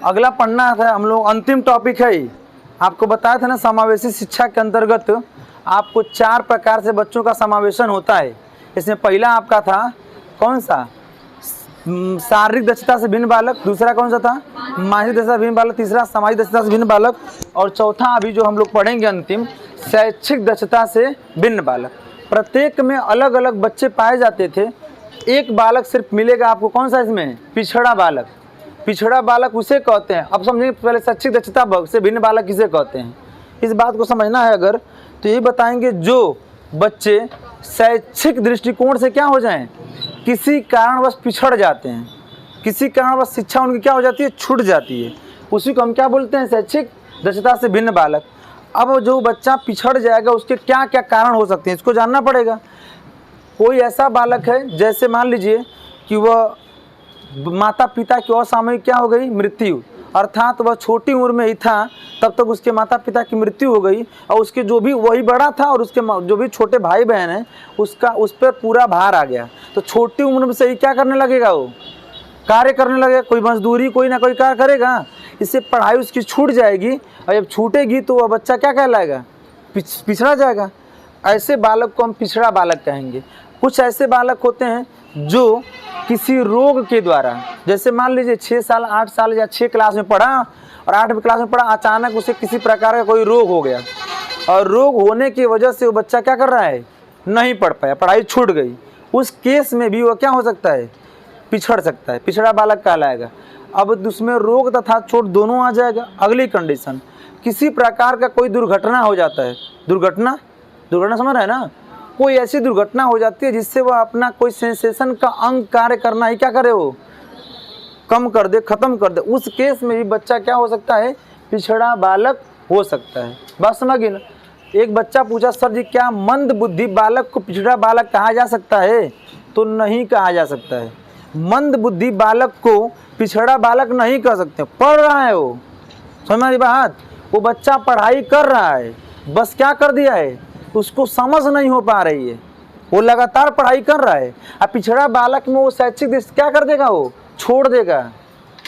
अगला पढ़ना था हम लोग, अंतिम टॉपिक है। आपको बताया था ना समावेशी शिक्षा के अंतर्गत आपको 4 प्रकार से बच्चों का समावेशन होता है। इसमें पहला आपका था कौन सा, शारीरिक दक्षता से भिन्न बालक, दूसरा कौन सा था मानसिक दक्षता से भिन्न बालक, तीसरा सामाजिक दक्षता से भिन्न बालक, और चौथा अभी जो हम लोग पढ़ेंगे अंतिम, शैक्षिक दक्षता से भिन्न बालक। प्रत्येक में अलग अलग बच्चे पाए जाते थे, एक बालक सिर्फ मिलेगा आपको, कौन सा इसमें, पिछड़ा बालक। पिछड़ा बालक उसे कहते हैं। अब समझेंगे पहले शैक्षिक दक्षता से भिन्न बालक किसे कहते हैं, इस बात को समझना है अगर, तो ये बताएंगे जो बच्चे शैक्षिक दृष्टिकोण से क्या हो जाएं, किसी कारणवश पिछड़ जाते हैं, किसी कारणवश शिक्षा उनकी क्या हो जाती है, छूट जाती है, उसी को हम क्या बोलते हैं, शैक्षिक दक्षता से भिन्न बालक। अब जो बच्चा पिछड़ जाएगा उसके क्या क्या कारण हो सकते हैं, इसको जानना पड़ेगा। कोई ऐसा बालक है जैसे मान लीजिए कि वह माता पिता की असामयिक क्या हो गई, मृत्यु, अर्थात वह छोटी उम्र में ही था तब तक उसके माता पिता की मृत्यु हो गई, और उसके जो भी वही बड़ा था और उसके जो भी छोटे भाई बहन हैं उसका उस पर पूरा भार आ गया। तो छोटी उम्र में से ही क्या करने लगेगा, वो कार्य करने लगेगा, कोई मजदूरी कोई ना कोई कार्य करेगा, इससे पढ़ाई उसकी छूट जाएगी, और जब छूटेगी तो वह बच्चा क्या कहलाएगा, पिछड़ा जाएगा। ऐसे बालक को हम पिछड़ा बालक कहेंगे। कुछ ऐसे बालक होते हैं जो किसी रोग के द्वारा, जैसे मान लीजिए 6 साल 8 साल या 6 क्लास में पढ़ा और 8वीं क्लास में पढ़ा, अचानक उसे किसी प्रकार का कोई रोग हो गया, और रोग होने की वजह से वो बच्चा क्या कर रहा है, नहीं पढ़ पाया, पढ़ाई छूट गई। उस केस में भी वो क्या हो सकता है, पिछड़ सकता है, पिछड़ा बालक कहलाएगा। अब उसमें रोग तथा चोट दोनों आ जाएगा। अगली कंडीशन, किसी प्रकार का कोई दुर्घटना हो जाता है, दुर्घटना समझ रहे हैं ना, कोई ऐसी दुर्घटना हो जाती है जिससे वह अपना कोई सेंसेशन का अंग कार्य करना ही क्या करे, वो कम कर दे, खत्म कर दे, उस केस में भी बच्चा क्या हो सकता है, पिछड़ा बालक हो सकता है। बात समझिए ना। एक बच्चा पूछा, सर जी क्या मंद बुद्धि बालक को पिछड़ा बालक कहा जा सकता है, तो नहीं कहा जा सकता है। मंद बुद्धि बालक को पिछड़ा बालक नहीं कह सकते, पढ़ रहा है वो, समझ मेरी बात, वो बच्चा पढ़ाई कर रहा है, बस क्या कर दिया है, उसको समझ नहीं हो पा रही है, वो लगातार पढ़ाई कर रहा है। अब पिछड़ा बालक में वो शैक्षिक दृष्टि क्या कर देगा, वो छोड़ देगा।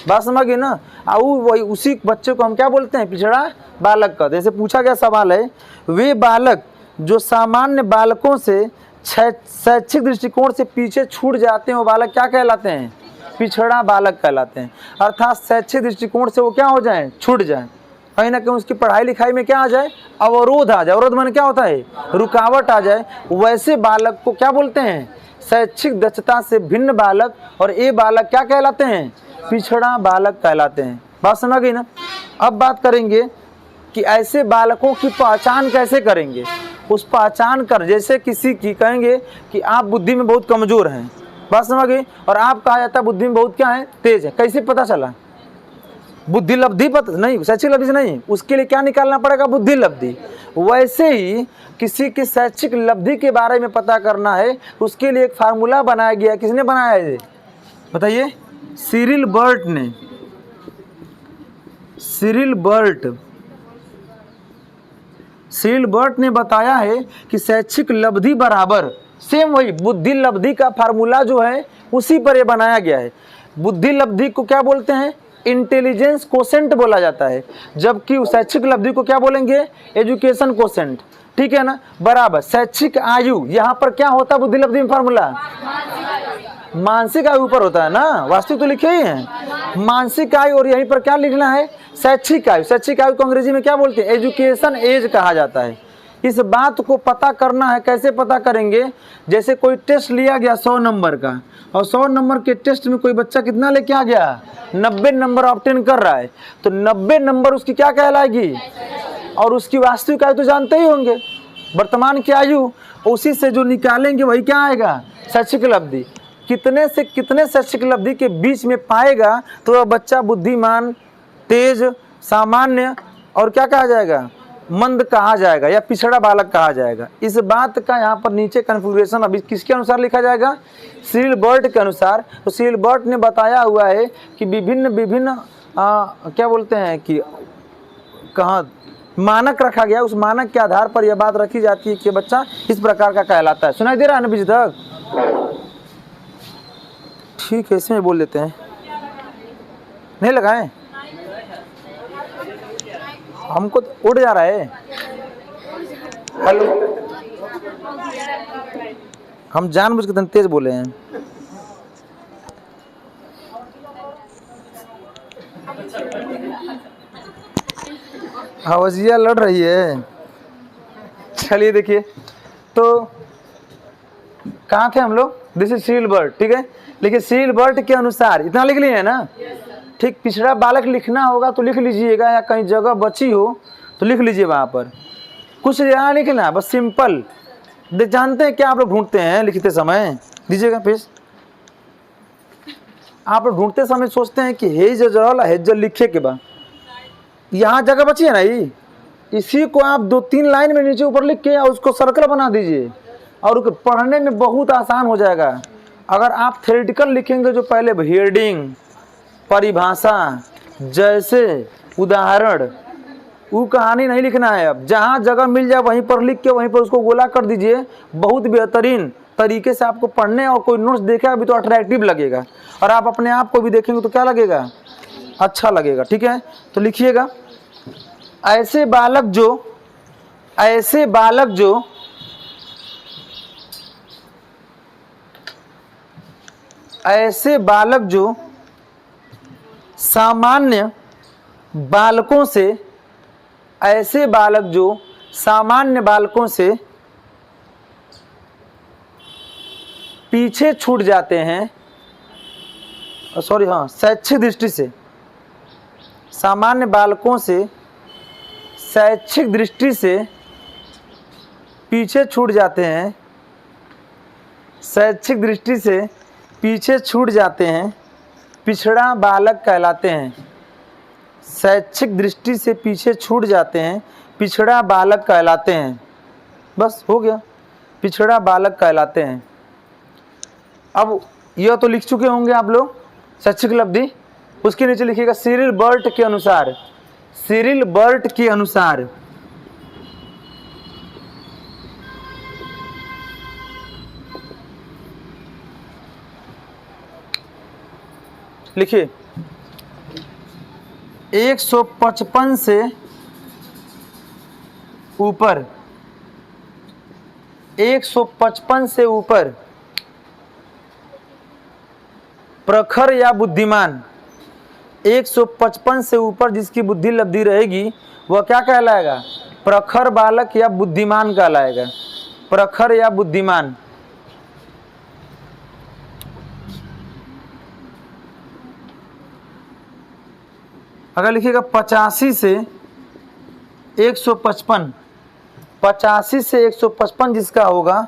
बात समझिए ना। वही उसी बच्चे को हम क्या बोलते हैं, पिछड़ा बालक का। जैसे पूछा गया सवाल है, वे बालक जो सामान्य बालकों से शैक्षिक दृष्टिकोण से पीछे छूट जाते हैं वो बालक क्या कहलाते हैं, पिछड़ा बालक कहलाते हैं। अर्थात शैक्षिक दृष्टिकोण से वो क्या हो जाए, छूट जाए, कहीं ना कहीं उसकी पढ़ाई लिखाई में क्या आ जाए, अवरोध आ जाए। अवरोध माने क्या होता है, रुकावट आ जाए। वैसे बालक को क्या बोलते हैं, शैक्षिक दक्षता से भिन्न बालक, और ये बालक क्या कहलाते हैं, पिछड़ा बालक कहलाते हैं। बात समझ गई ना। अब बात करेंगे कि ऐसे बालकों की पहचान कैसे करेंगे। उस पहचान कर, जैसे किसी की कहेंगे कि आप बुद्धि में बहुत कमज़ोर हैं, बात समझ गई, और आप कहा जाता है बुद्धि में बहुत क्या है, तेज है। कैसे पता चला, बुद्धि लब्धि पता नहीं, शैक्षिक लब्धि से नहीं, उसके लिए क्या निकालना पड़ेगा, बुद्धि लब्धि। वैसे ही किसी की शैक्षिक लब्धि के बारे में पता करना है, उसके लिए एक फार्मूला बनाया गया। किसने बनाया है ये बताइए, सिरिल बर्ट ने। सिरिल बर्ट ने बताया है कि शैक्षिक लब्धि बराबर, सेम वही बुद्धि लब्धि का फार्मूला जो है उसी पर ये बनाया गया है। बुद्धि लब्धि को क्या बोलते हैं, इंटेलिजेंस कोसेंट बोला जाता है, जबकि शैक्षिक लब्धि को क्या बोलेंगे, एजुकेशन कोसेंट। ठीक है ना, बराबर शैक्षिक आयु, यहाँ पर क्या होता है बुद्धि लब्धि में फार्मूला, मानसिक आयु पर होता है ना, वास्तविक तो लिखे ही हैं मानसिक आयु, और यहीं पर क्या लिखना है, शैक्षिक आयु। शैक्षिक आयु को अंग्रेजी में क्या बोलते हैं, एजुकेशन एज कहा जाता है। इस बात को पता करना है, कैसे पता करेंगे, जैसे कोई टेस्ट लिया गया 100 नंबर का, और 100 नंबर के टेस्ट में कोई बच्चा कितना लेके आ गया, 90 नंबर ऑब्टेन कर रहा है, तो 90 नंबर उसकी क्या कहलाएगी, और उसकी वास्तविक आयु तो जानते ही होंगे, वर्तमान की आयु, उसी से जो निकालेंगे वही क्या आएगा, शैक्षिक लब्धि। कितने से कितने शैक्षिक लब्धि के बीच में पाएगा तो वह बच्चा बुद्धिमान, तेज, सामान्य और क्या कहा जाएगा, मंद कहा जाएगा, या पिछड़ा बालक कहा जाएगा। इस बात का यहाँ पर नीचे कन्फिग्रेशन अभी किसके अनुसार लिखा जाएगा, सिरिल बर्ट के अनुसार। तो सिरिल बर्ट ने बताया हुआ है कि विभिन्न क्या बोलते हैं कि कहाँ मानक रखा गया, उस मानक के आधार पर यह बात रखी जाती है कि बच्चा इस प्रकार का कहलाता है। सुनाई दे रहा है ना बीच तक, ठीक है, इसमें बोल देते हैं, नहीं लगाएं, हमको तो उड़ जा रहा है। हेलो, हम जानबूझ के तेज बोले हैं। हवजिया लड़ रही है। चलिए देखिए, तो कहाँ थे हम लोग? दिस इज सीरियल बर्ड, ठीक है। लेकिन सीरियल बर्ड के अनुसार इतना लिख लिए है ना, ठीक। पिछड़ा बालक लिखना होगा तो लिख लीजिएगा, या कहीं जगह बची हो तो लिख लीजिए वहाँ पर। कुछ यहाँ लिखना, बस सिंपल। जानते हैं क्या आप लोग ढूंढते हैं लिखते समय? दीजिएगा पेज। आप लोग ढूंढते समय सोचते हैं कि हेजल हेजल लिखे के बाद यहाँ जगह बची है ना, ये इसी को आप 2-3 लाइन में नीचे ऊपर लिख के और उसको सर्कल बना दीजिए, और पढ़ने में बहुत आसान हो जाएगा। अगर आप थ्योरेटिकल लिखेंगे, जो पहले हेडिंग, परिभाषा, जैसे, उदाहरण, वो कहानी नहीं लिखना है। अब जहाँ जगह मिल जाए वहीं पर लिख के वहीं पर उसको गोला कर दीजिए। बहुत बेहतरीन तरीके से आपको पढ़ने और कोई नोट्स देखेगा भी तो अट्रैक्टिव लगेगा, और आप अपने आप को भी देखेंगे तो क्या लगेगा? अच्छा लगेगा, ठीक है। तो लिखिएगा, ऐसे बालक जो सामान्य बालकों से पीछे छूट जाते हैं, शैक्षिक दृष्टि से, सामान्य बालकों से शैक्षिक दृष्टि से पीछे छूट जाते हैं, शैक्षिक दृष्टि से पीछे छूट जाते हैं, पिछड़ा बालक कहलाते हैं। शैक्षिक दृष्टि से पीछे छूट जाते हैं, पिछड़ा बालक कहलाते हैं। बस हो गया, पिछड़ा बालक कहलाते हैं। अब यह तो लिख चुके होंगे आप लोग शैक्षिक लब्धि। उसके नीचे लिखिएगा सीरियल बर्ट के अनुसार, सीरियल बर्ट के अनुसार। लिखिए 155 से ऊपर, 155 से ऊपर प्रखर या बुद्धिमान, 155 से ऊपर जिसकी बुद्धि लब्धि रहेगी वह क्या कहलाएगा? प्रखर बालक या बुद्धिमान कहलाएगा, प्रखर या बुद्धिमान। अगर लिखिएगा 85 से 155, 85 से 155 जिसका होगा,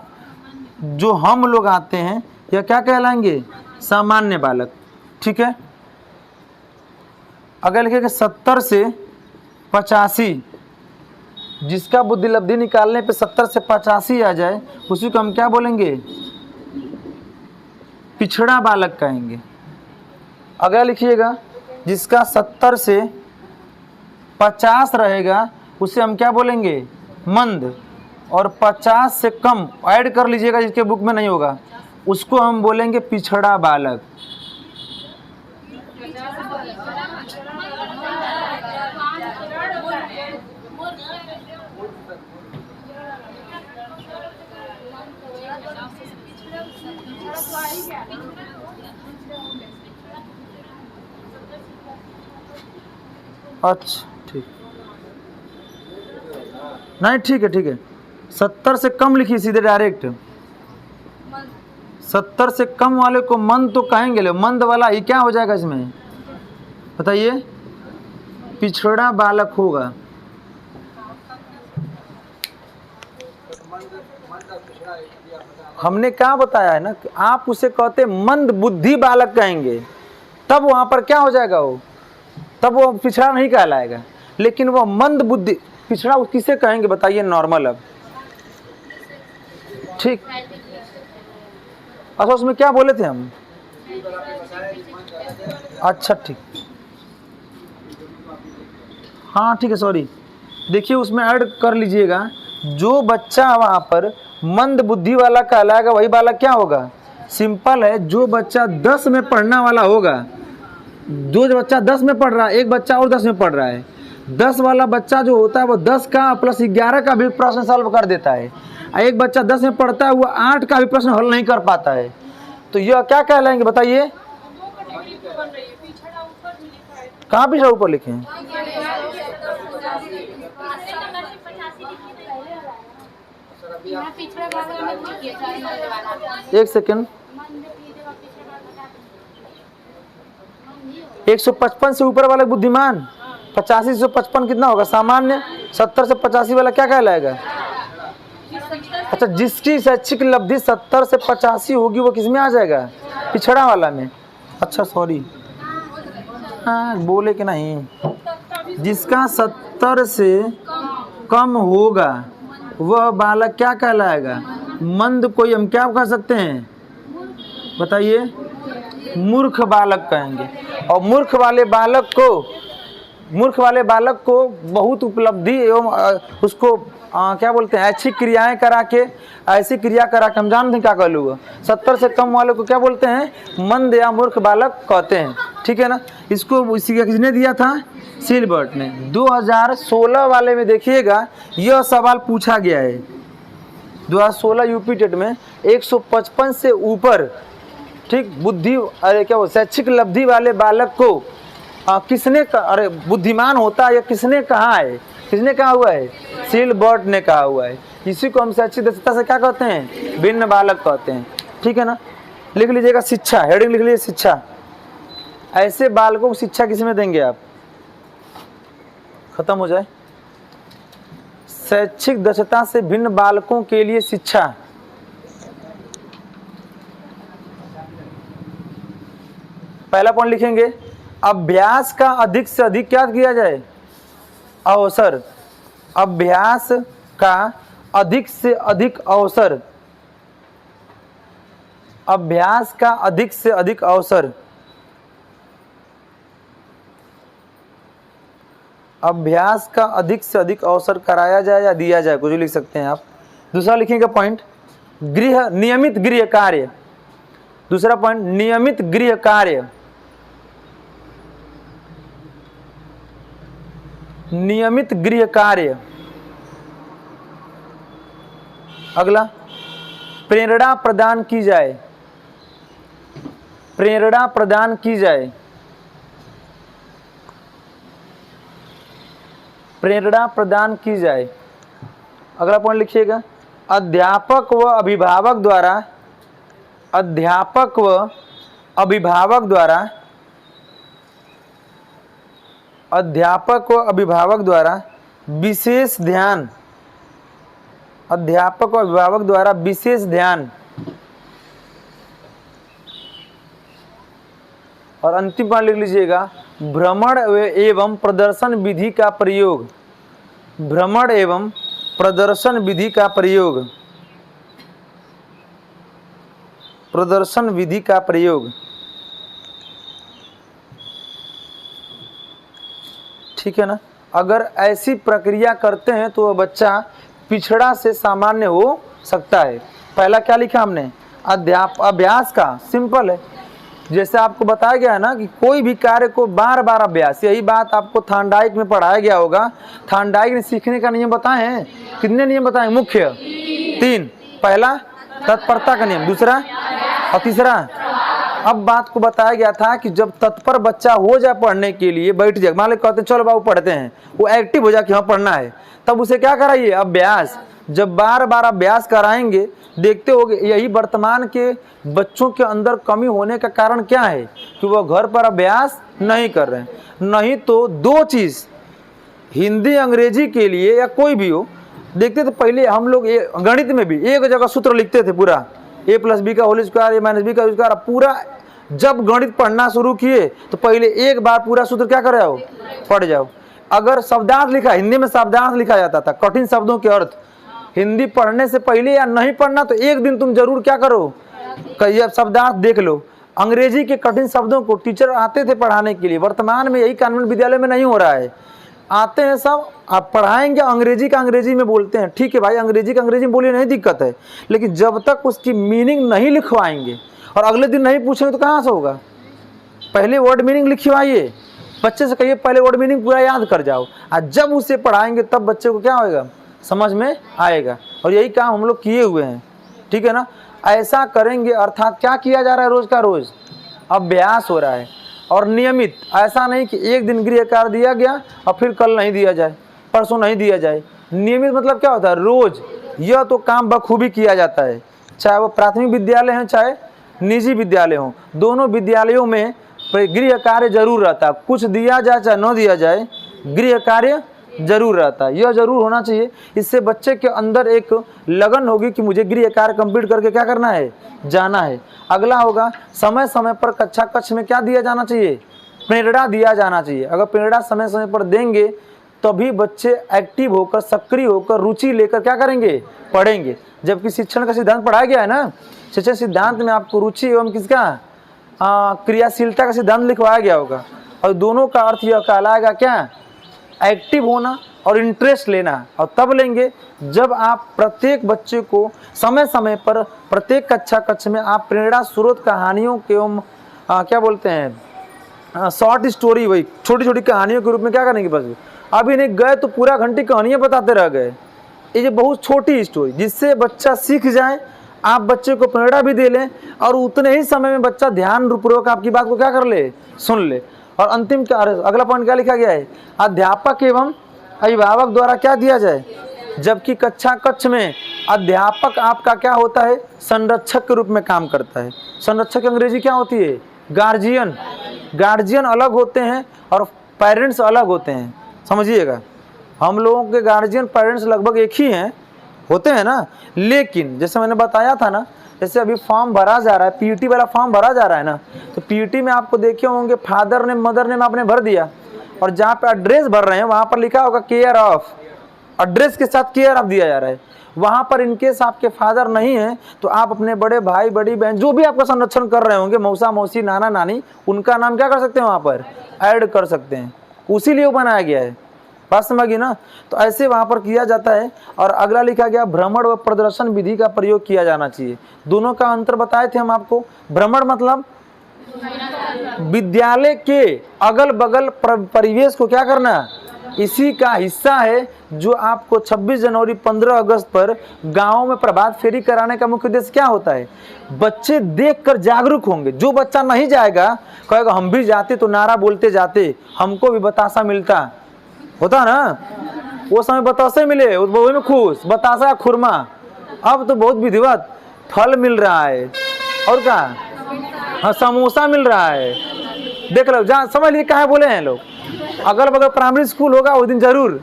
जो हम लोग आते हैं, यह क्या कहलाएंगे? सामान्य बालक, ठीक है। अगर लिखेगा 70 से 85, जिसका बुद्धि लब्धि निकालने पे 70 से 85 आ जाए, उसी को हम क्या बोलेंगे? पिछड़ा बालक कहेंगे। अगर लिखिएगा जिसका 70 से 50 रहेगा, उसे हम क्या बोलेंगे? मंद। और 50 से कम ऐड कर लीजिएगा, जिसके बुक में नहीं होगा, उसको हम बोलेंगे पिछड़ा बालक। अच्छा ठीक, नहीं ठीक है, ठीक है। 70 से कम लिखिए सीधे डायरेक्ट। 70 से कम वाले को मंद तो कहेंगे, ले मंद वाला ही क्या हो जाएगा इसमें बताइए? पिछड़ा बालक होगा। हमने क्या बताया है ना, आप उसे कहते मंद बुद्धि बालक कहेंगे, तब वहां पर क्या हो जाएगा? वो तब वो पिछड़ा नहीं कहलाएगा। लेकिन वो मंद बुद्धि, पिछड़ा किसे कहेंगे बताइए? नॉर्मल। अब ठीक, अच्छा उसमें क्या बोले थे हम? अच्छा ठीक, हाँ ठीक है, सॉरी। देखिए उसमें ऐड कर लीजिएगा, जो बच्चा वहाँ पर मंद बुद्धि वाला कहलाएगा वही बालक क्या होगा? सिंपल है, जो बच्चा 10 में पढ़ने वाला होगा, जो बच्चा 10 में पढ़ रहा है, एक बच्चा और 10 में पढ़ रहा है, 10 वाला बच्चा जो होता है वो 10 का प्लस 11 का भी प्रश्न सॉल्व कर देता है। एक बच्चा 10 में पढ़ता है वो 8 का भी प्रश्न हल नहीं कर पाता है। तो यह क्या कहलाएंगे बताइए? कहाँ पिछड़ा ऊपर लिखे हैं? एक सेकंड, 155 से ऊपर वाला बुद्धिमान, 85 से 55 कितना होगा सामान्य, 70 से 85 वाला क्या कहलाएगा? अच्छा, जिसकी शैक्षिक लब्धि 70 से 85 होगी वो किस में आ जाएगा? पिछड़ा वाला में। अच्छा सॉरी, हाँ बोले कि नहीं, जिसका 70 से कम होगा वह बालक क्या कहलाएगा? मंद। कोई हम क्या कह सकते हैं बताइए? मूर्ख बालक कहेंगे। और मूर्ख वाले बालक को बहुत उपलब्धि एवं उसको क्या बोलते हैं, ऐसी क्रियाएं करा के, ऐसी क्रिया करा के, हम जानते हैं क्या कर लूँगा, 70 से कम वाले को क्या बोलते हैं? मंद या मूर्ख बालक कहते हैं। ठीक है ना? इसको इसी का किसने दिया था? सिल्बर्ट ने। 2016 वाले में देखिएगा यह सवाल पूछा गया है। 2016 यूपी टेट में 155 से ऊपर, ठीक, शैक्षिक लब्धि वाले बालक को किसने बुद्धिमान होता है या किसने कहा है? किसने कहा हुआ है? सिल्बर्ट ने कहा हुआ है। इसी को हम शैक्षिक दक्षता से क्या कहते हैं? भिन्न बालक कहते हैं। ठीक है ना? लिख लीजिएगा शिक्षा, हेडिंग लिख लीजिए शिक्षा। ऐसे बालकों को शिक्षा किसमें देंगे आप? खत्म हो जाए। शैक्षिक दक्षता से भिन्न बालकों के लिए शिक्षा। पहला पॉइंट लिखेंगे, अभ्यास का अधिक से अधिक क्या किया जाए? अवसर। अभ्यास का अधिक से अधिक अवसर। अभ्यास का अधिक से अधिक अवसर। अभ्यास का अधिक से अधिक अवसर कराया जाए या दिया जाए, कुछ भी लिख सकते हैं आप। दूसरा लिखेंगे पॉइंट, नियमित गृह कार्य। दूसरा पॉइंट, नियमित गृह कार्य। नियमित गृह कार्य। अगला, प्रेरणा प्रदान की जाए। प्रेरणा प्रदान की जाए। प्रेरणा प्रदान की जाए। अगला पॉइंट लिखिएगा, अध्यापक व अभिभावक द्वारा, अध्यापक व अभिभावक द्वारा, अध्यापक व अभिभावक द्वारा विशेष ध्यान। अध्यापक व अभिभावक द्वारा विशेष ध्यान। और अंतिम पॉइंट लिख लीजिएगा, भ्रमण एवं प्रदर्शन विधि का प्रयोग। भ्रमण एवं प्रदर्शन विधि का प्रयोग। प्रदर्शन विधि का प्रयोग। ठीक है ना? अगर ऐसी प्रक्रिया करते हैं तो वह बच्चा पिछड़ा से सामान्य हो सकता है। पहला क्या लिखा हमने? अभ्यास का, सिंपल है। जैसे आपको बताया गया है ना कि कोई भी कार्य को बार बार अभ्यास, यही बात आपको थार्नडाइक में पढ़ाया गया होगा। थार्नडाइक ने सीखने का नियम बताए हैं। कितने नियम बताए? मुख्य 3। पहला तत्परता का नियम, दूसरा और तीसरा। अब बात को बताया गया था कि जब तत्पर बच्चा हो जाए पढ़ने के लिए, बैठ जाए, मान लो कहते हैं चलो बाबू पढ़ते हैं, वो एक्टिव हो जाए कि हाँ पढ़ना है, तब उसे क्या कराइए? अभ्यास। जब बार बार अभ्यास कराएंगे, देखते होगे यही वर्तमान के बच्चों के अंदर कमी होने का कारण क्या है कि वह घर पर अभ्यास नहीं कर रहे हैं। नहीं तो दो चीज़, हिंदी अंग्रेजी के लिए या कोई भी हो, देखते थे पहले हम लोग गणित में भी एक जगह सूत्र लिखते थे पूरा, a+b का होल स्क्वायर, a-b का स्क्वायर। पूरा जब गणित पढ़ना शुरू किए तो पहले एक बार पूरा सूत्र क्या कर जाओ? पढ़ जाओ। अगर शब्दार्थ लिखा, हिंदी में शब्दार्थ लिखा जाता था, कठिन शब्दों के अर्थ, हिंदी पढ़ने से पहले या नहीं पढ़ना तो एक दिन तुम जरूर क्या करो? कहिए शब्दार्थ देख लो। अंग्रेजी के कठिन शब्दों को टीचर आते थे पढ़ाने के लिए। वर्तमान में यही कॉन्वेंट विद्यालय में नहीं हो रहा है। आते हैं सब, आप पढ़ाएंगे अंग्रेजी का अंग्रेजी में बोलते हैं, ठीक है भाई, अंग्रेजी का अंग्रेजी में बोलिए, नहीं दिक्कत है, लेकिन जब तक उसकी मीनिंग नहीं लिखवाएंगे और अगले दिन नहीं पूछेंगे तो कहाँ से होगा? पहले वर्ड मीनिंग लिखवाइए, बच्चे से कहिए पहले वर्ड मीनिंग पूरा याद कर जाओ, और जब उसे पढ़ाएंगे तब बच्चे को क्या होएगा, समझ में आएगा। और यही काम हम लोग किए हुए हैं, ठीक है ना। ऐसा करेंगे अर्थात क्या किया जा रहा है, रोज का रोज अभ्यास हो रहा है और नियमित। ऐसा नहीं कि एक दिन गृह कार्य दिया गया और फिर कल नहीं दिया जाए, परसों नहीं दिया जाए। नियमित मतलब क्या होता है, रोज यह तो काम बखूबी किया जाता है, चाहे वो प्राथमिक विद्यालय हो चाहे निजी विद्यालय हो, दोनों विद्यालयों में गृह कार्य जरूर रहता है। कुछ दिया जाए चाहे न दिया जाए, गृह कार्य जरूर रहता है, यह जरूर होना चाहिए। इससे बच्चे के अंदर एक लगन होगी कि मुझे गृह कार्य कंप्लीट करके क्या करना है, जाना है। अगला होगा समय समय पर कक्षा कक्ष में क्या दिया जाना चाहिए, प्रेरणा दिया जाना चाहिए। अगर प्रेरणा समय समय पर देंगे तभी बच्चे एक्टिव होकर, सक्रिय होकर, रुचि लेकर क्या करेंगे, पढ़ेंगे। जबकि शिक्षण का सिद्धांत पढ़ाया गया है ना, शिक्षण सिद्धांत में आपको रुचि एवं किसका, क्रियाशीलता का सिद्धांत लिखवाया गया होगा। और दोनों का अर्थ यह कहलाएगा क्या, एक्टिव होना और इंटरेस्ट लेना। और तब लेंगे जब आप प्रत्येक बच्चे को समय समय पर प्रत्येक कक्षा कक्ष में आप प्रेरणा स्रोत कहानियों के एवं क्या बोलते हैं, शॉर्ट स्टोरी, वही छोटी छोटी कहानियों के रूप में क्या करेंगे। बस अभी नहीं गए तो पूरा घंटी कहानियाँ बताते रह गए, ये बहुत छोटी स्टोरी जिससे बच्चा सीख जाए, आप बच्चे को प्रेरणा भी दे लें और उतने ही समय में बच्चा ध्यान पूर्वक आपकी बात को क्या कर ले, सुन ले। और अंतिम क्या, अगला पॉइंट क्या लिखा गया है, अध्यापक एवं अभिभावक द्वारा क्या दिया जाए। जबकि कक्षा कक्ष में अध्यापक आपका क्या होता है, संरक्षक के रूप में काम करता है। संरक्षक की अंग्रेजी क्या होती है, गार्जियन। गार्जियन अलग होते हैं और पेरेंट्स अलग होते हैं, समझिएगा। हम लोगों के गार्जियन पेरेंट्स लगभग एक ही हैं, होते हैं ना। लेकिन जैसे मैंने बताया था ना, जैसे अभी फॉर्म भरा जा रहा है, पीईटी वाला फॉर्म भरा जा रहा है ना, तो पीईटी में आपको देखे होंगे फादर नेम मदर नेम आपने भर दिया, और जहाँ पे एड्रेस भर रहे हैं वहाँ पर लिखा होगा केयर ऑफ, एड्रेस के साथ केयर ऑफ दिया जा रहा है। वहाँ पर इनकेस आपके फादर नहीं है तो आप अपने बड़े भाई बड़ी बहन जो भी आपका संरक्षण कर रहे होंगे, मौसा मौसी नाना नानी, उनका नाम क्या कर सकते हैं, वहाँ पर ऐड कर सकते हैं। उसी लिए वो बनाया गया है, बात समझ गई ना। तो ऐसे वहाँ पर किया जाता है। और अगला लिखा गया भ्रमण व प्रदर्शन विधि का प्रयोग किया जाना चाहिए। दोनों का अंतर बताए थे हम आपको। भ्रमण मतलब विद्यालय के अगल बगल परिवेश को क्या करना, इसी का हिस्सा है जो आपको 26 जनवरी 15 अगस्त पर गाँव में प्रभात फेरी कराने का मुख्य उद्देश्य क्या होता है, बच्चे देखकर जागरूक होंगे। जो बच्चा नहीं जाएगा कहेगा हम भी जाते तो नारा बोलते जाते, हमको भी बतासा मिलता, होता ना। वो समय बतासे मिले, वही में खुश, बतासा खुरमा। अब तो बहुत विधिवत फल मिल रहा है, और क्या, हाँ समोसा मिल रहा है। देख लो, जहाँ समझ लिए कहाँ बोले हैं लोग। अगल बगल प्राइमरी स्कूल होगा उस दिन जरूर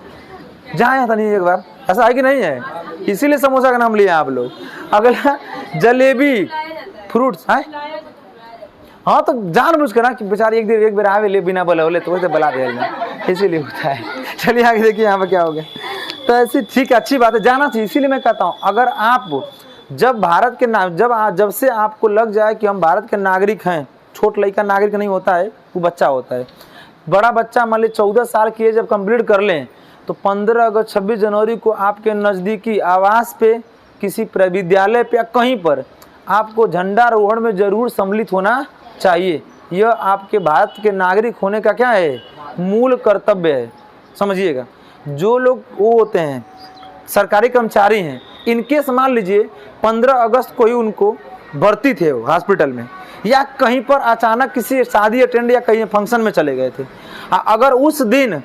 जाए था, नहीं एक बार, ऐसा है कि नहीं है, इसीलिए समोसा का नाम लिया आप लोग। अगला जलेबी फ्रूट्स है, हाँ तो जानबूझ कर ना कि बेचारे एक बार आवे ले बिना बोले बोले तो वैसे बला दे, इसीलिए होता है। चलिए आगे देखिए यहाँ पर क्या हो गया। तो ऐसी ठीक है, अच्छी बात है, जाना चाहिए। इसीलिए मैं कहता हूँ अगर आप जब भारत के जब से आपको लग जाए कि हम भारत के नागरिक हैं, छोट लड़का नागरिक नहीं होता है, वो बच्चा होता है। बड़ा बच्चा मान ली 14 साल की एज जब कंप्लीट कर लें तो 15 अगस्त 26 जनवरी को आपके नज़दीकी आवास पे, किसी विद्यालय पे या कहीं पर आपको झंडारोहण में जरूर सम्मिलित होना चाहिए। यह आपके भारत के नागरिक होने का क्या है, मूल कर्तव्य है, समझिएगा। जो लोग वो होते हैं सरकारी कर्मचारी हैं, इनके मान लीजिए 15 अगस्त को ही उनको भर्ती थे वो हॉस्पिटल में, या कहीं पर अचानक किसी शादी अटेंड या कहीं फंक्शन में चले गए थे, अगर उस दिन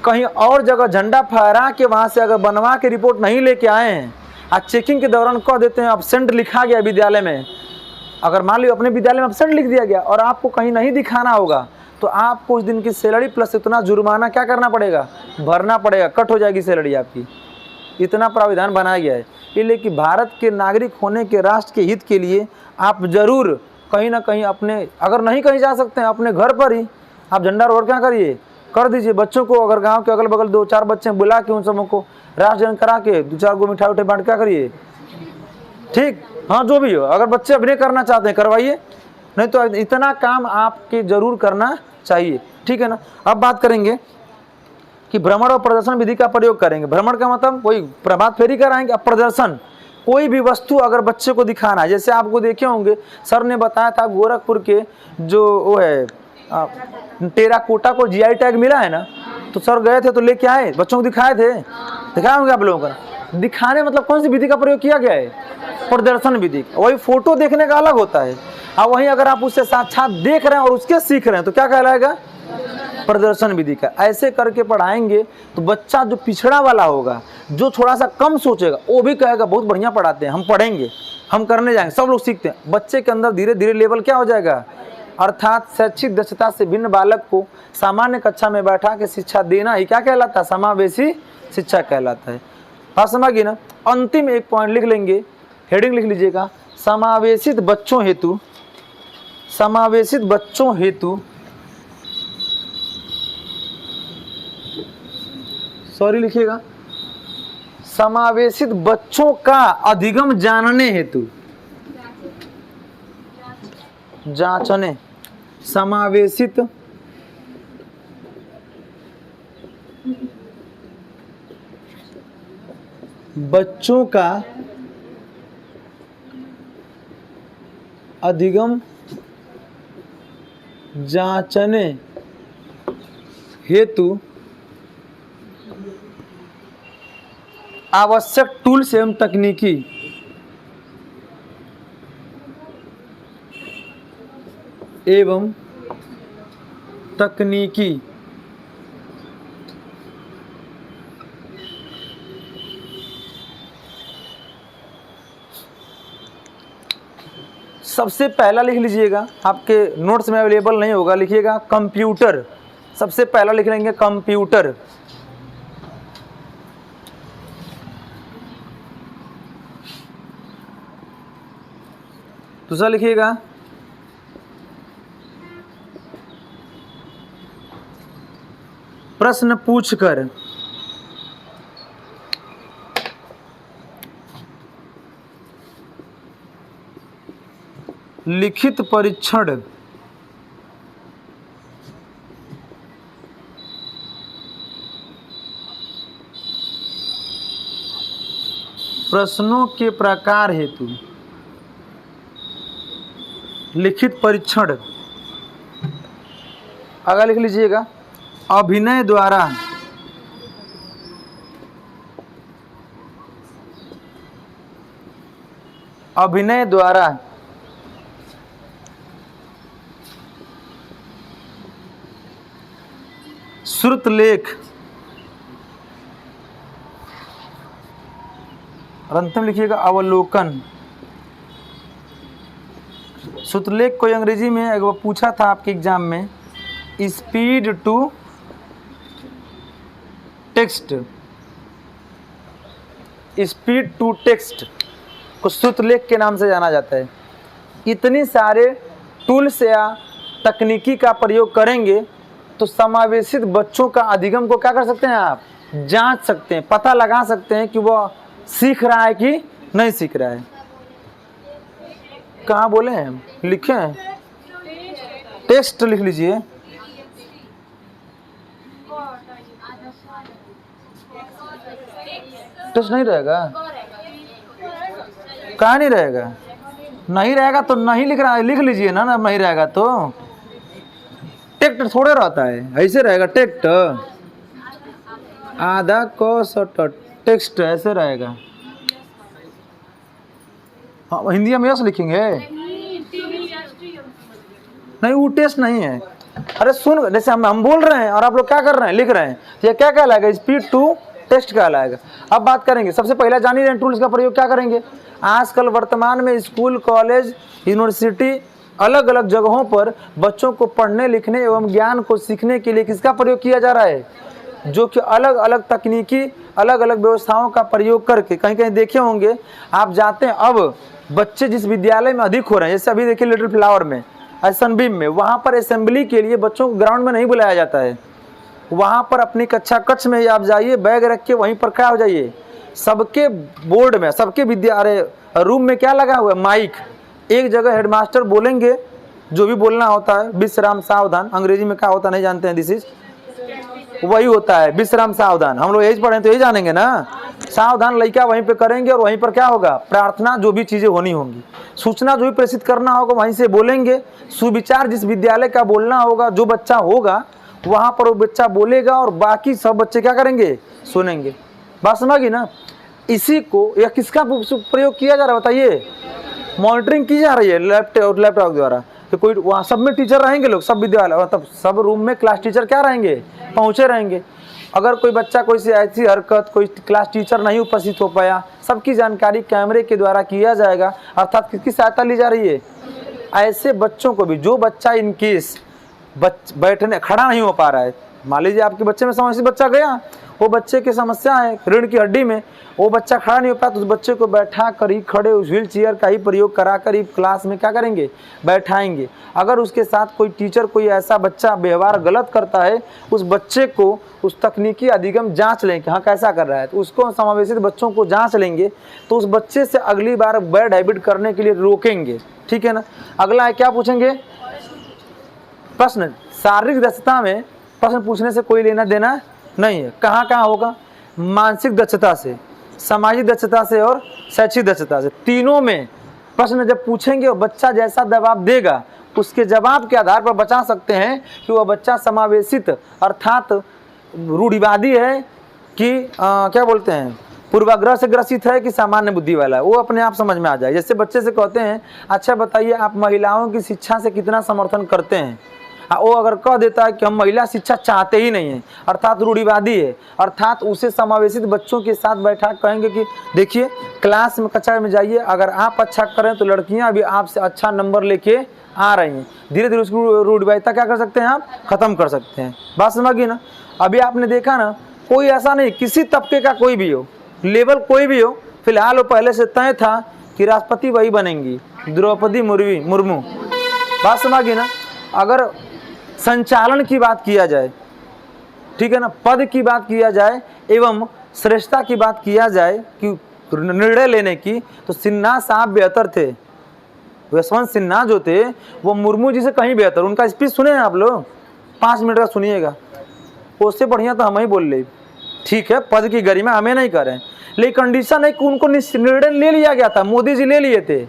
कहीं और जगह झंडा फहरा के वहाँ से अगर बनवा के रिपोर्ट नहीं लेके आए हैं, आज चेकिंग के दौरान कह देते हैं अब्सेंट लिखा गया विद्यालय में, अगर मान लो अपने विद्यालय में अब्सेंट लिख दिया गया और आपको कहीं नहीं दिखाना होगा तो आपको उस दिन की सैलरी प्लस इतना जुर्माना क्या करना पड़ेगा, भरना पड़ेगा, कट हो जाएगी सैलरी आपकी। इतना प्राविधान बनाया गया है इसलिए कि भारत के नागरिक होने के, राष्ट्र के हित के लिए आप जरूर कहीं ना कहीं अपने, अगर नहीं कहीं जा सकते हैं अपने घर पर ही आप झंडारोहण क्या करिए, कर दीजिए। बच्चों को अगर गांव के अगल बगल 2-4 बच्चे बुला के उन सबों को राष्ट्रगान करा के 2-4 गो मिठाई उठाई बांट क्या करिए, ठीक, हाँ जो भी हो। अगर बच्चे अभिनय करना चाहते हैं करवाइए, नहीं तो इतना काम आपके जरूर करना चाहिए, ठीक है ना। अब बात करेंगे कि भ्रमण और प्रदर्शन विधि का प्रयोग करेंगे। भ्रमण का मतलब वही प्रभात फेरी कराएंगे। अब प्रदर्शन, कोई भी वस्तु अगर बच्चे को दिखाना है, जैसे आपको देखे होंगे सर ने बताया था गोरखपुर के जो वो है टेराकोटा को जीआई टैग मिला है ना, तो सर गए थे तो लेके आए, बच्चों को दिखाए थे, दिखाए होंगे आप लोगों का। दिखाने मतलब कौन सी विधि का प्रयोग किया गया है? प्रदर्शन विधि। वही फोटो देखने का अलग होता है, और वहीं अगर आप उससे साक्षात देख रहे हैं और उसके सीख रहे हैं तो क्या कहलाएगा? प्रदर्शन विधि का। ऐसे करके पढ़ाएंगे तो बच्चा जो पिछड़ा वाला होगा, जो थोड़ा सा कम सोचेगा, वो भी कहेगा बहुत बढ़िया पढ़ाते हैं, हम पढ़ेंगे, हम करने जाएंगे। सब लोग सीखते हैं, बच्चे के अंदर धीरे धीरे लेवल क्या हो जाएगा? अर्थात शैक्षिक दक्षता से भिन्न बालक को सामान्य कक्षा में बैठा के शिक्षा देना ही क्या कहलाता है? समावेशी शिक्षा कहलाता है। बात समझ गई ना? अंतिम एक पॉइंट लिख लेंगे, हेडिंग लिख लीजिएगा, समावेशित बच्चों हेतु, समावेशित बच्चों हेतु, सॉरी लिखिएगा, समावेशित बच्चों का अधिगम जानने हेतु, जांचने, समावेशित बच्चों का अधिगम जांचने हेतु आवश्यक टूल्स एवं तकनीकी सबसे पहला लिख लीजिएगा, आपके नोट्स में अवेलेबल नहीं होगा, लिखिएगा कंप्यूटर। सबसे पहला लिख लेंगे कंप्यूटर। दूसरा लिखिएगा प्रश्न पूछकर, लिखित परीक्षण, प्रश्नों के प्रकार हेतु लिखित परीक्षण। अगर लिख लीजिएगा अभिनय द्वारा श्रुतलेख, और अंतिम लिखिएगा अवलोकन। श्रुतलेख को अंग्रेजी में एक बार पूछा था आपके एग्जाम में, speed to text, speed to text को श्रुतलेख के नाम से जाना जाता है। इतनी सारे टूल्स या तकनीकी का प्रयोग करेंगे तो समावेशित बच्चों का अधिगम को क्या कर सकते हैं? आप जांच सकते हैं, पता लगा सकते हैं कि वो सीख रहा है कि नहीं सीख रहा है। कहाँ बोले हैं? लिखे हैं, टेस्ट लिख लीजिए। टेस्ट नहीं रहेगा? कहाँ नहीं रहेगा? नहीं रहेगा तो नहीं लिख रहा है, लिख लीजिए ना, नहीं रहेगा तो टेक्ट थोड़े रहता है, ऐसे रहेगा टेक्ट, आधा क टेक्स्ट ऐसे रहेगा। हाँ, हिंदी में यस लिखेंगे, नहीं वो टेस्ट नहीं है। अरे सुन, जैसे हम बोल रहे हैं और आप लोग क्या कर रहे हैं? लिख रहे हैं, ये क्या कहलाएगा? स्पीड टू टेस्ट कहलाएगा। अब बात करेंगे, सबसे पहला जान ही रहे टूल्स का प्रयोग क्या करेंगे। आजकल वर्तमान में स्कूल, कॉलेज, यूनिवर्सिटी, अलग अलग जगहों पर बच्चों को पढ़ने लिखने एवं ज्ञान को सीखने के लिए किसका प्रयोग किया जा रहा है? जो कि अलग अलग तकनीकी, अलग अलग व्यवस्थाओं का प्रयोग करके, कहीं कहीं देखे होंगे आप जाते हैं, अब बच्चे जिस विद्यालय में अधिक हो रहे हैं, जैसे अभी देखिए लिटिल फ्लावर में, सनबीम में, वहाँ पर असेंबली के लिए बच्चों को ग्राउंड में नहीं बुलाया जाता है। वहाँ पर अपनी कक्षा कक्ष में ही आप जाइए, बैग रख के वहीं पर खड़ा हो जाइए। सबके बोर्ड में, सबके विद्यालय रूम में क्या लगा हुआ है? माइक। एक जगह हेडमास्टर बोलेंगे जो भी बोलना होता है, विश्राम सावधान, अंग्रेजी में क्या होता नहीं जानते हैं, दिस इज वही होता है विश्राम सावधान। हम लोग यही पढ़े तो यही जानेंगे ना। सावधान लड़का वहीं पे करेंगे और वहीं पर क्या होगा, प्रार्थना जो भी चीज़ें होनी होंगी, सूचना जो भी प्रेषित करना होगा वहीं से बोलेंगे। सुविचार जिस विद्यालय का बोलना होगा, जो बच्चा होगा वहाँ पर वो बच्चा बोलेगा और बाकी सब बच्चे क्या करेंगे, सुनेंगे। बात समझ गई ना। इसी को या किसका प्रयोग किया जा रहा है बताइए, मॉनिटरिंग की जा रही है लैपटॉप द्वारा कि कोई वहाँ सब में टीचर रहेंगे, लोग सब विद्यालय मतलब सब रूम में क्लास टीचर क्या रहेंगे, पहुँचे रहेंगे। अगर कोई बच्चा कोई सी ऐसी हरकत, कोई क्लास टीचर नहीं उपस्थित हो पाया, सबकी जानकारी कैमरे के द्वारा किया जाएगा। अर्थात किसकी सहायता ली जा रही है, ऐसे बच्चों को भी जो बच्चा इनकेस बैठने खड़ा नहीं हो पा रहा है, मान लीजिए आपके बच्चे में समस्या, बच्चा गया, वो बच्चे की समस्या है रीढ़ की हड्डी में, वो बच्चा खड़ा नहीं हो पाया, तो उस बच्चे को बैठा कर ही खड़े उस व्हील चेयर का ही प्रयोग करा कर ही क्लास में क्या करेंगे, बैठाएंगे। अगर उसके साथ कोई टीचर कोई ऐसा बच्चा व्यवहार गलत करता है, उस बच्चे को उस तकनीकी अधिगम जांच लेंगे, हाँ कैसा कर रहा है, तो उसको समावेशित बच्चों को जांच लेंगे, तो उस बच्चे से अगली बार बैड हैबिट करने के लिए रोकेंगे। ठीक है ना। अगला है क्या पूछेंगे प्रश्न, शारीरिक दक्षता में प्रश्न पूछने से कोई लेना देना नहीं है। कहाँ कहाँ होगा, मानसिक दक्षता से, सामाजिक दक्षता से और शैक्षिक दक्षता से, तीनों में प्रश्न जब पूछेंगे और बच्चा जैसा जवाब देगा उसके जवाब के आधार पर बता सकते हैं कि वह बच्चा समावेशित अर्थात रूढ़िवादी है कि क्या बोलते हैं, पूर्वाग्रह से ग्रसित है कि सामान्य बुद्धि वाला है, वो अपने आप समझ में आ जाए। जैसे बच्चे से कहते हैं अच्छा बताइए आप महिलाओं की शिक्षा से कितना समर्थन करते हैं, वो अगर कह देता है कि हम महिला शिक्षा चाहते ही नहीं है, अर्थात रूढ़िवादी है, अर्थात उसे समावेशित बच्चों के साथ बैठा कहेंगे कि देखिए क्लास में कक्षा में जाइए, अगर आप अच्छा करें तो लड़कियां भी आपसे अच्छा नंबर लेके आ रही हैं। धीरे धीरे उसकी रूढ़िवादिता क्या कर सकते हैं, आप खत्म कर सकते हैं। बात समझिए ना। अभी आपने देखा ना, कोई ऐसा नहीं, किसी तबके का कोई भी हो, लेवल कोई भी हो, फिलहाल वो पहले से तय था कि राष्ट्रपति वही बनेंगी, द्रौपदी मुर्मू। बात समझिए ना। अगर संचालन की बात किया जाए, ठीक है ना, पद की बात किया जाए एवं श्रेष्ठता की बात किया जाए कि निर्णय लेने की, तो सिन्हा साहब बेहतर थे। यशवंत सिन्हा जो थे वो मुर्मू जी से कहीं बेहतर। उनका स्पीच सुने हैं आप लोग, 5 मिनट का सुनिएगा, उससे बढ़िया तो हम ही बोल ले। ठीक है, पद की गरिमा हमें नहीं करें, लेकिन कंडीशन है कि उनको निर्णय ले लिया गया था, मोदी जी ले लिए थे।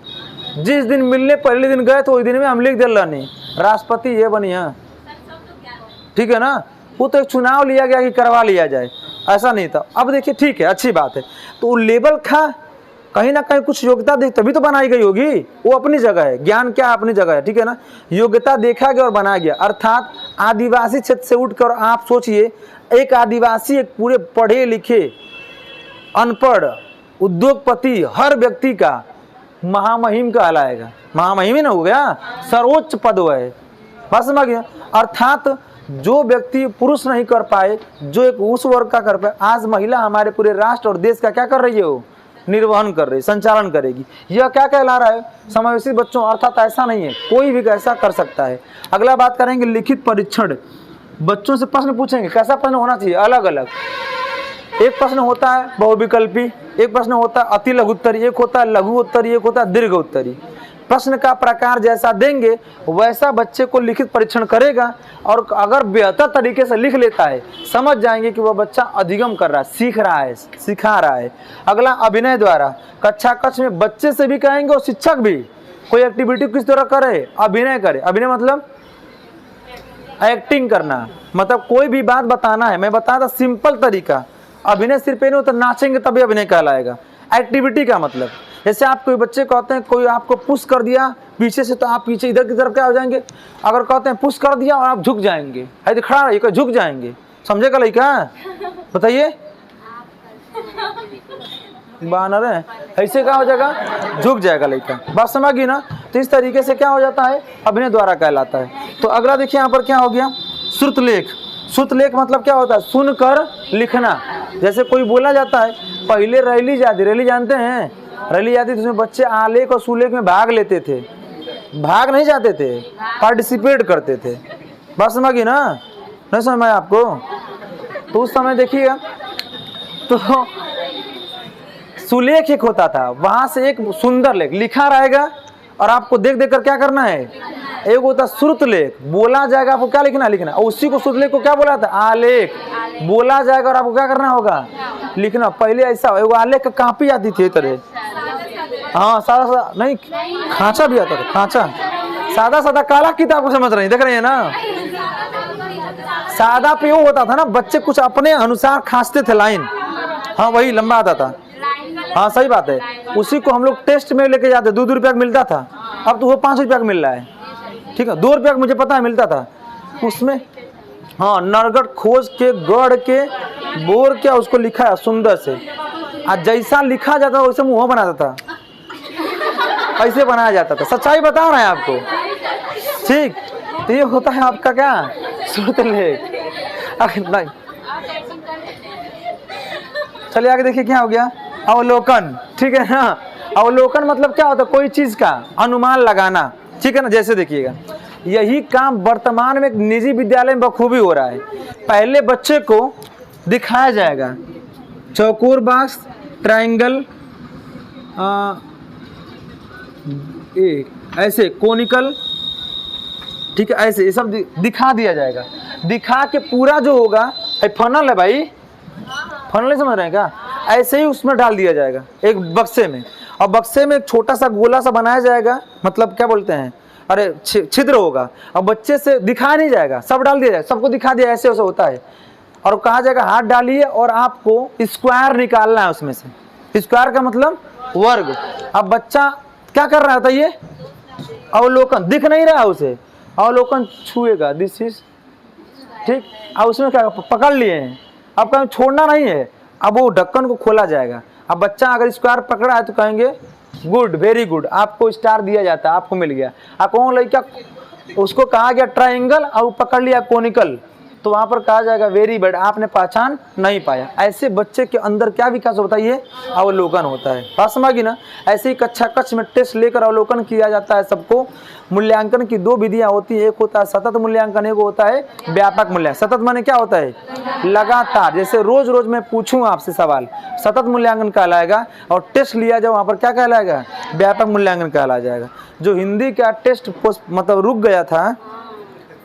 जिस दिन मिलने पहले दिन गए तो उस दिन में हम लिख दिल नहीं राष्ट्रपति ये बनिया, ठीक है ना। वो तो एक चुनाव लिया गया कि करवा लिया जाए, ऐसा नहीं था। अब देखिए ठीक है, अच्छी बात है, तो लेवल था, कहीं ना कहीं कुछ योग्यता देख तभी तो बनाई गई होगी, वो अपनी जगह है, ज्ञान क्या अपनी जगह है, ठीक है ना। योग्यता देखा गया और बनाया गया, अर्थात आदिवासी क्षेत्र से उठकर आप सोचिए एक आदिवासी एक पूरे पढ़े लिखे अनपढ़ उद्योगपति हर व्यक्ति का महामहिम कहलाएगा। महामहिम ही ना हो गया, सर्वोच्च पद है। बात समझ गया। अर्थात जो व्यक्ति पुरुष नहीं कर पाए, जो एक उस वर्ग का कर पाए, आज महिला हमारे पूरे राष्ट्र और देश का क्या कर रही है, वो निर्वहन कर रही, संचालन करेगी। यह क्या कहला रहा है, समावेशी बच्चों। अर्थात ऐसा नहीं है, कोई भी ऐसा कर सकता है। अगला बात करेंगे लिखित परीक्षण। बच्चों से प्रश्न पूछेंगे, कैसा प्रश्न होना चाहिए, अलग अलग। एक प्रश्न होता है बहुविकल्पी, एक प्रश्न होता है अति लघु उत्तरी, एक होता है लघु उत्तरी, एक होता है दीर्घ उत्तरी। प्रश्न का प्रकार जैसा देंगे वैसा बच्चे को लिखित परीक्षण करेगा, और अगर बेहतर तरीके से लिख लेता है समझ जाएंगे कि वह बच्चा अधिगम कर रहा है, सीख रहा है, सिखा रहा है। अगला अभिनय द्वारा, कक्षा कक्ष में बच्चे से भी कहेंगे और शिक्षक भी कोई एक्टिविटी किस तरह करे, अभिनय करे। अभिनय मतलब एक्टिंग करना, मतलब कोई भी बात बताना है। मैं बताया था सिंपल तरीका। अभिनय सिर्फ नहीं होता, नाचेंगे तभी अभिनय कहलाएगा। एक्टिविटी का मतलब जैसे आप कोई बच्चे कहते हैं कोई आपको पुश कर दिया पीछे से, तो आप पीछे इधर की तरफ क्या हो जाएंगे। अगर कहते हैं पुश कर दिया और आप झुक जाएंगे, है तो खड़ा रहिए, झुक जाएंगे, समझेगा लड़का, बताइए बानर है, ऐसे क्या हो जाएगा, झुक जाएगा लड़का। बात समझ गई ना। तो इस तरीके से क्या हो जाता है, अभिनय द्वारा कहलाता है। तो अगला देखिए यहाँ पर क्या हो गया, श्रुतलेख। श्रुतलेख मतलब क्या होता है, सुनकर लिखना। जैसे कोई बोला जाता है, पहले रैली जाती, रैली जानते हैं, रैली जाती थी, उसमें बच्चे आलेख और सुलेख में भाग लेते थे, भाग नहीं जाते थे, पार्टिसिपेट करते थे। बात समझ गई ना, नहीं समझ में आपको। तो उस समय देखिएगा तो सुलेख एक होता था, वहां से एक सुंदर लेख लिखा रहेगा और आपको देख देख कर क्या करना है, एक होता श्रुतलेख, बोला जाएगा आपको क्या लिखना लिखना, और उसी को श्रुतलेख को क्या बोला था, आलेख, बोला जाएगा और आपको क्या करना होगा, लिखना। पहले ऐसा एगो आलेख का कॉपी आती थी तरह, हाँ सादा सादा नहीं, खांचा भी आता था, खांचा, सादा सादा काला किताब को समझ रहे हैं, देख रहे हैं ना, सादा पे वो होता था ना, बच्चे कुछ अपने अनुसार खांचते थे लाइन, हाँ वही लंबा आता था, हाँ सही बात है। उसी को हम लोग टेस्ट में लेके जाते, 2 रुपया का मिलता था, अब तो वो 5 रुपया का मिल रहा है, ठीक है, 2 रुपया का मुझे पता है मिलता था उसमें, हाँ नरगट खोज के गढ़ के बोर के उसको लिखा है सुंदर से, आज जैसा लिखा जाता था वैसे मुँह बनाता था, ऐसे बनाया जाता था, सच्चाई बता रहे हैं आपको, ठीक। तो ये होता है आपका क्या, श्रुतलेख। नहीं चलिए आगे देखिए क्या हो गया, अवलोकन, ठीक है ना। अवलोकन मतलब क्या होता है, कोई चीज का अनुमान लगाना, ठीक है ना। जैसे देखिएगा, यही काम वर्तमान में एक निजी विद्यालय में बखूबी हो रहा है। पहले बच्चे को दिखाया जाएगा चौकोर बॉक्स, ट्रायंगल, ऐसे कोनिकल, ठीक है, ऐसे ये सब दिखा दिया जाएगा। दिखा के पूरा जो होगा, फनल है भाई, फनल नहीं समझ रहे हैं क्या, ऐसे ही उसमें डाल दिया जाएगा एक बक्से में, और बक्से में एक छोटा सा गोला सा बनाया जाएगा, मतलब क्या बोलते हैं, अरे छिद्र होगा, और बच्चे से दिखाया नहीं जाएगा, सब डाल दिया जाएगा, सबको दिखा दिया ऐसे ऐसे होता है, और कहा जाएगा हाथ डालिए और आपको स्क्वायर निकालना है उसमें से। स्क्वायर का मतलब वर्ग। अब बच्चा क्या कर रहा था, ये अवलोकन, दिख नहीं रहा उसे, अवलोकन छुएगा, दिस इज, ठीक। अब उसमें क्या पकड़ लिए हैं, अब कहीं छोड़ना नहीं है, अब वो ढक्कन को खोला जाएगा। अब बच्चा अगर स्क्वायर पकड़ा है तो कहेंगे गुड, वेरी गुड, आपको स्टार दिया जाता है, आपको मिल गया। अब कौन लड़का, उसको कहा गया ट्रायंगल और पकड़ लिया कोनिकल, तो वहां पर कहा जाएगा वेरी बैड, आपने पहचान नहीं पाया। ऐसे बच्चे के अंदर क्या विकास होता है, ये अवलोकन होता है। बात समझी ना। ऐसे ही कक्षा कक्ष में टेस्ट लेकर अवलोकन किया जाता है सबको। मूल्यांकन की 2 विधियां होती है, एक होता है सतत मूल्यांकन, एक होता है व्यापक मूल्यांकन। सतत माने क्या होता है, लगातार, जैसे रोज रोज मैं पूछूं आपसे सवाल, सतत मूल्यांकन कहलाएगा, और टेस्ट लिया जाए वहां पर क्या कहलाएगा, व्यापक मूल्यांकन कहला जाएगा। जो हिंदी का टेस्ट मतलब रुक गया था,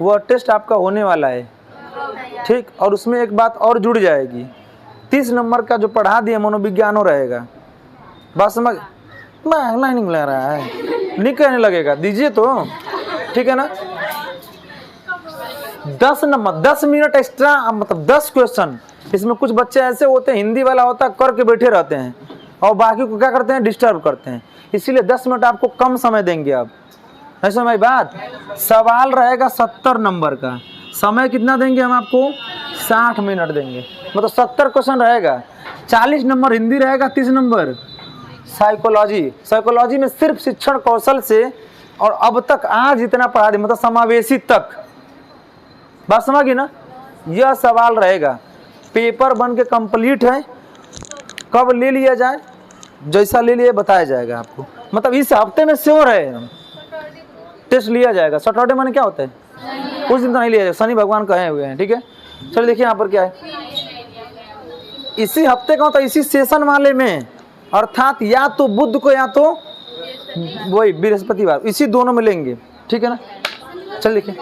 वह टेस्ट आपका होने वाला है, ठीक। और उसमें एक बात और जुड़ जाएगी, 30 नंबर का जो पढ़ा दिया मनोविज्ञान रहेगा। बात समझ, नहीं लग रहा है, नहीं कहने लगेगा, दीजिए तो, ठीक है ना। 10 नंबर, 10 मिनट एक्स्ट्रा, मतलब 10 क्वेश्चन। इसमें कुछ बच्चे ऐसे होते हैं, हिंदी वाला होता है करके बैठे रहते हैं, और बाकी को क्या करते हैं, डिस्टर्ब करते हैं। इसीलिए 10 मिनट आपको कम समय देंगे आप, ऐसा मेरी बात। सवाल रहेगा 70 नंबर का, समय कितना देंगे हम आपको, 60 मिनट देंगे, मतलब 70 क्वेश्चन रहेगा। 40 नंबर हिंदी रहेगा, 30 नंबर साइकोलॉजी। साइकोलॉजी में सिर्फ शिक्षण कौशल से, और अब तक आज इतना पढ़ा दिया, मतलब समावेशी तक। बात समझिए ना। यह सवाल रहेगा, पेपर बन के कंप्लीट है, कब ले लिया जाए, जैसा ले लिया बताया जाएगा आपको, मतलब इस हफ्ते में श्योर है टेस्ट लिया जाएगा। सैटरडे माने क्या होता है, उस दिन तो नहीं लिया जाएगा, शनि भगवान कहे हुए हैं, ठीक है। चलिए देखिए यहाँ पर क्या है, इसी हफ्ते का होता है, इसी सेशन वाले में, अर्थात या तो बुध को या तो वही बृहस्पतिवार, इसी दोनों में लेंगे, ठीक है ना। चल देखिए,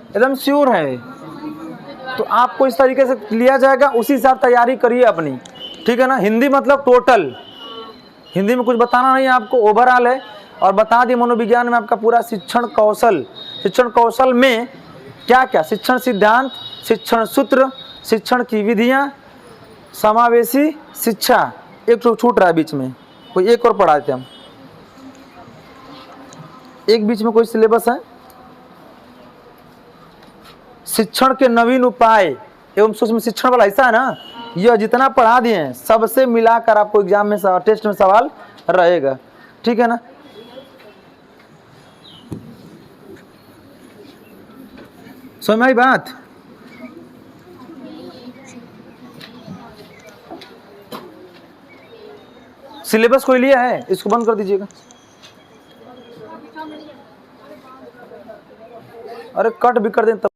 एकदम श्योर है, तो आपको इस तरीके से लिया जाएगा, उसी हिसाब तैयारी करिए अपनी, ठीक है ना। हिंदी मतलब टोटल, हिंदी में कुछ बताना नहीं है आपको, ओवरऑल है। और बता दिए मनोविज्ञान में आपका पूरा शिक्षण कौशल, शिक्षण कौशल में क्या क्या, शिक्षण सिद्धांत, शिक्षण सूत्र, शिक्षण की विधियां, समावेशी शिक्षा। एक तो छूट रहा है बीच में, कोई एक और पढ़ा देते हम, एक बीच में कोई सिलेबस है, शिक्षण के नवीन उपाय एवं सूक्ष्म शिक्षण वाला हिस्सा है ना, यह जितना पढ़ा दिए हैं सबसे मिलाकर आपको एग्जाम में टेस्ट में सवाल रहेगा, ठीक है ना। समझ में आई बात। सिलेबस कोई लिया है, इसको बंद कर दीजिएगा। अरे कट भी कर दें तब